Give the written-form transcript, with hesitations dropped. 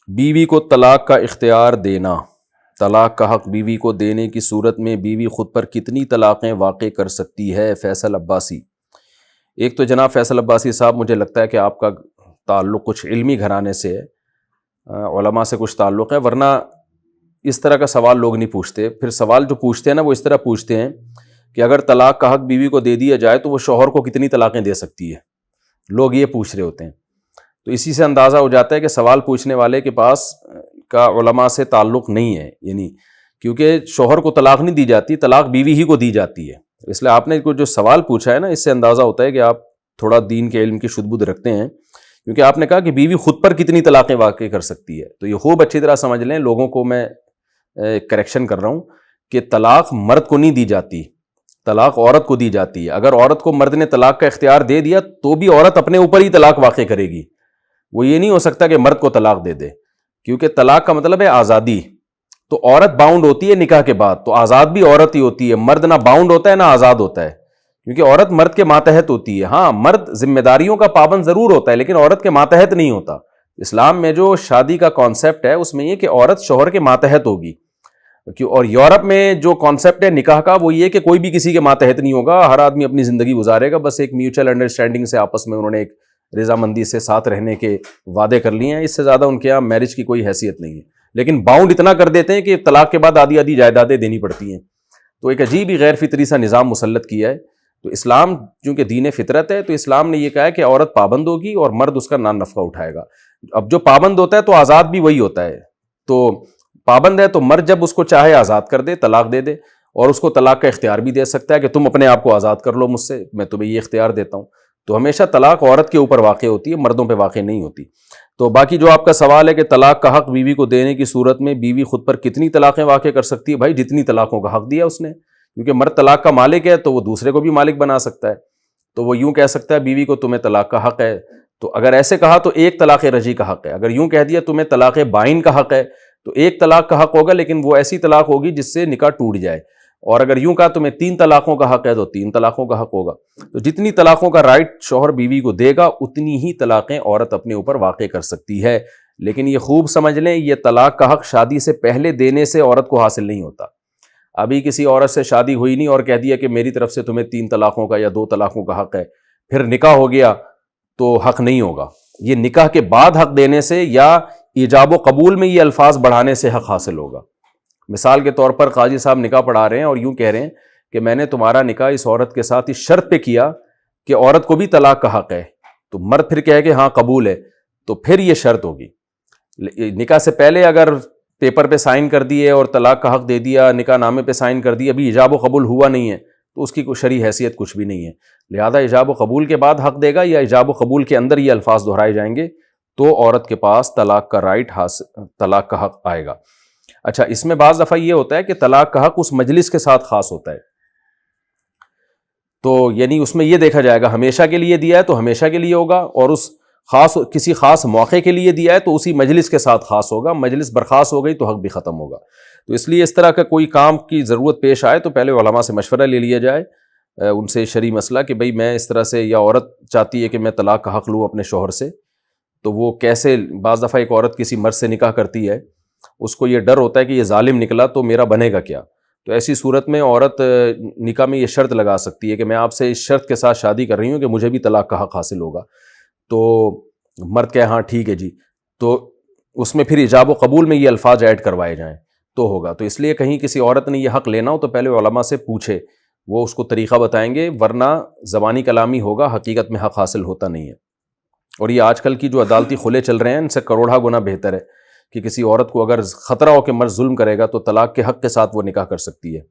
بیوی کو طلاق کا اختیار دینا، طلاق کا حق بیوی کو دینے کی صورت میں بیوی خود پر کتنی طلاقیں واقع کر سکتی ہے؟ فیصل عباسی۔ ایک تو جناب فیصل عباسی صاحب، مجھے لگتا ہے کہ آپ کا تعلق کچھ علمی گھرانے سے ہے، علماء سے کچھ تعلق ہے، ورنہ اس طرح کا سوال لوگ نہیں پوچھتے۔ پھر سوال جو پوچھتے ہیں نا وہ اس طرح پوچھتے ہیں کہ اگر طلاق کا حق بیوی کو دے دیا جائے تو وہ شوہر کو کتنی طلاقیں دے سکتی ہے، لوگ یہ پوچھ رہے ہوتے ہیں۔ تو اسی سے اندازہ ہو جاتا ہے کہ سوال پوچھنے والے کے پاس کا علماء سے تعلق نہیں ہے، یعنی کیونکہ شوہر کو طلاق نہیں دی جاتی، طلاق بیوی ہی کو دی جاتی ہے۔ اس لیے آپ نے جو سوال پوچھا ہے نا، اس سے اندازہ ہوتا ہے کہ آپ تھوڑا دین کے علم کی شد بد رکھتے ہیں، کیونکہ آپ نے کہا کہ بیوی خود پر کتنی طلاقیں واقع کر سکتی ہے۔ تو یہ خوب اچھی طرح سمجھ لیں، لوگوں کو میں کریکشن کر رہا ہوں کہ طلاق مرد کو نہیں دی جاتی، طلاق عورت کو دی جاتی ہے۔ اگر عورت کو مرد نے طلاق کا اختیار دے دیا تو بھی عورت اپنے اوپر ہی طلاق واقع کرے گی، وہ یہ نہیں ہو سکتا کہ مرد کو طلاق دے دے، کیونکہ طلاق کا مطلب ہے آزادی۔ تو عورت باؤنڈ ہوتی ہے نکاح کے بعد، تو آزاد بھی عورت ہی ہوتی ہے، مرد نہ باؤنڈ ہوتا ہے نہ آزاد ہوتا ہے، کیونکہ عورت مرد کے ماتحت ہوتی ہے۔ ہاں، مرد ذمہ داریوں کا پابند ضرور ہوتا ہے لیکن عورت کے ماتحت نہیں ہوتا۔ اسلام میں جو شادی کا کانسیپٹ ہے اس میں یہ کہ عورت شوہر کے ماتحت ہوگی، اور یورپ میں جو کانسیپٹ ہے نکاح کا وہ یہ کہ کوئی بھی کسی کے ماتحت نہیں ہوگا، ہر آدمی اپنی زندگی گزارے گا، بس ایک میوچل انڈرسٹینڈنگ سے آپس میں انہوں نے ایک رضامندی سے ساتھ رہنے کے وعدے کر لیے ہیں، اس سے زیادہ ان کے یہاں میرج کی کوئی حیثیت نہیں ہے۔ لیکن باؤنڈ اتنا کر دیتے ہیں کہ طلاق کے بعد آدھی آدھی جائیدادیں دینی پڑتی ہیں، تو ایک عجیب ہی غیر فطری سا نظام مسلط کیا ہے۔ تو اسلام چونکہ دین فطرت ہے تو اسلام نے یہ کہا ہے کہ عورت پابند ہوگی اور مرد اس کا نفقہ اٹھائے گا۔ اب جو پابند ہوتا ہے تو آزاد بھی وہی ہوتا ہے، تو پابند ہے تو مرد جب اس کو چاہے آزاد کر دے، طلاق دے دے، اور اس کو طلاق کا اختیار بھی دے سکتا ہے کہ تم اپنے آپ کو آزاد کر لو مجھ سے، میں تمہیں یہ اختیار دیتا ہوں۔ تو ہمیشہ طلاق عورت کے اوپر واقع ہوتی ہے، مردوں پہ واقع نہیں ہوتی۔ تو باقی جو آپ کا سوال ہے کہ طلاق کا حق بیوی کو دینے کی صورت میں بیوی خود پر کتنی طلاقیں واقع کر سکتی ہے، بھائی جتنی طلاقوں کا حق دیا اس نے، کیونکہ مرد طلاق کا مالک ہے تو وہ دوسرے کو بھی مالک بنا سکتا ہے۔ تو وہ یوں کہہ سکتا ہے بیوی کو تمہیں طلاق کا حق ہے، تو اگر ایسے کہا تو ایک طلاق رجعی کا حق ہے۔ اگر یوں کہہ دیا تمہیں طلاق بائن کا حق ہے تو ایک طلاق کا حق ہوگا، لیکن وہ ایسی طلاق ہوگی جس سے نکاح ٹوٹ جائے۔ اور اگر یوں کہا تمہیں 3 طلاقوں کا حق ہے تو 3 طلاقوں کا حق ہوگا۔ تو جتنی طلاقوں کا رائٹ شوہر بیوی کو دے گا اتنی ہی طلاقیں عورت اپنے اوپر واقع کر سکتی ہے۔ لیکن یہ خوب سمجھ لیں، یہ طلاق کا حق شادی سے پہلے دینے سے عورت کو حاصل نہیں ہوتا۔ ابھی کسی عورت سے شادی ہوئی نہیں اور کہہ دیا کہ میری طرف سے تمہیں 3 طلاقوں کا یا 2 طلاقوں کا حق ہے، پھر نکاح ہو گیا تو حق نہیں ہوگا۔ یہ نکاح کے بعد حق دینے سے یا ایجاب و قبول میں یہ الفاظ بڑھانے سے حق حاصل ہوگا۔ مثال کے طور پر قاضی صاحب نکاح پڑھا رہے ہیں اور یوں کہہ رہے ہیں کہ میں نے تمہارا نکاح اس عورت کے ساتھ اس شرط پہ کیا کہ عورت کو بھی طلاق کا حق ہے، تو مرد پھر کہے کہ ہاں قبول ہے، تو پھر یہ شرط ہوگی۔ نکاح سے پہلے اگر پیپر پہ سائن کر دیے اور طلاق کا حق دے دیا، نکاح نامے پہ سائن کر دی، ابھی ایجاب و قبول ہوا نہیں ہے تو اس کی کوئی شرعی حیثیت کچھ بھی نہیں ہے۔ لہذا ایجاب و قبول کے بعد حق دے گا یا ایجاب و قبول کے اندر یہ الفاظ دہرائے جائیں گے تو عورت کے پاس طلاق کا رائٹ طلاق کا حق آئے گا۔ اچھا، اس میں بعض دفعہ یہ ہوتا ہے کہ طلاق کا حق اس مجلس کے ساتھ خاص ہوتا ہے، تو یعنی اس میں یہ دیکھا جائے گا ہمیشہ کے لیے دیا ہے تو ہمیشہ کے لیے ہوگا، اور اس کسی خاص موقع کے لیے دیا ہے تو اسی مجلس کے ساتھ خاص ہوگا۔ مجلس برخاست ہو گئی تو حق بھی ختم ہوگا۔ تو اس لیے اس طرح کا کوئی کام کی ضرورت پیش آئے تو پہلے علماء سے مشورہ لے لیا جائے، ان سے شرعی مسئلہ کہ بھئی میں اس طرح سے، یا عورت چاہتی ہے کہ میں طلاق کا حق لوں اپنے شوہر سے، تو وہ کیسے؟ بعض دفعہ ایک عورت کسی مرد سے نکاح کرتی ہے، اس کو یہ ڈر ہوتا ہے کہ یہ ظالم نکلا تو میرا بنے گا کیا؟ تو ایسی صورت میں عورت نکاح میں یہ شرط لگا سکتی ہے کہ میں آپ سے اس شرط کے ساتھ شادی کر رہی ہوں کہ مجھے بھی طلاق کا حق حاصل ہوگا۔ تو مرد کہے ہاں ٹھیک ہے جی، تو اس میں پھر ایجاب و قبول میں یہ الفاظ ایڈ کروائے جائیں تو ہوگا۔ تو اس لیے کہیں کسی عورت نے یہ حق لینا ہو تو پہلے علماء سے پوچھے، وہ اس کو طریقہ بتائیں گے، ورنہ زبانی کلامی ہوگا، حقیقت میں حق حاصل ہوتا نہیں ہے۔ اور یہ آج کل کی جو عدالتی خلے چل رہے ہیں ان سے کروڑا گنا بہتر ہے کہ کسی عورت کو اگر خطرہ ہو کہ مرد ظلم کرے گا تو طلاق کے حق کے ساتھ وہ نکاح کر سکتی ہے۔